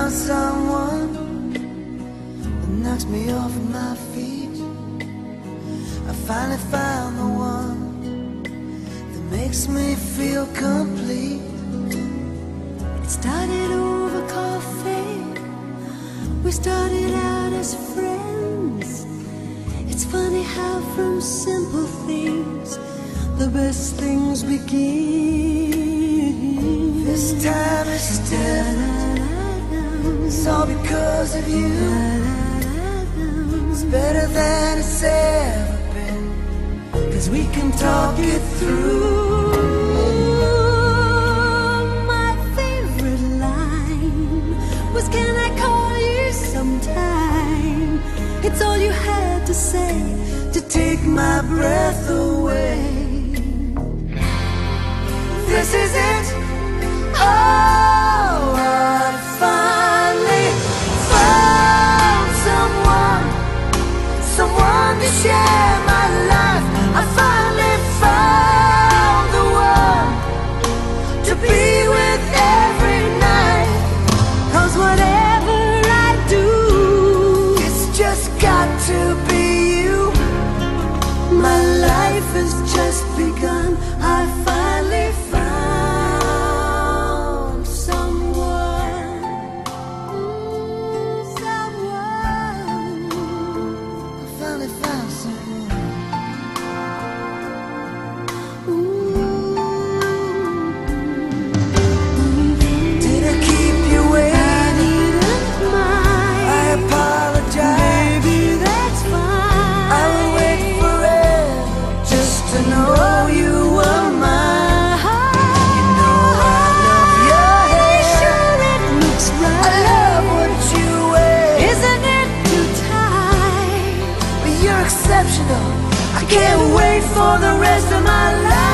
found someone that knocks me off my feet. I finally found the one that makes me feel complete. It started over coffee. We started out as friends. It's funny how from simple things the best things begin. This time it's different. It's all because of you. It's better than it's ever been, 'cause we can talk it through. My favorite line was, "Can I call you sometime?" It's all you had to say to take my breath away. This is it. Oh, I finally found someone, someone to share my life. I finally found the one to be with every night. 'Cause whatever I do, it's just got to be you. My life has just begun. I finally found someone, someone. I finally found someone. Did I keep you waiting? I apologize. Baby, that's fine. I will wait forever just to know you were mine. You know I love your hair. Sure, it looks I right. love what you wear. Isn't it too tight? But you're exceptional. I can't wait for the rest of my life.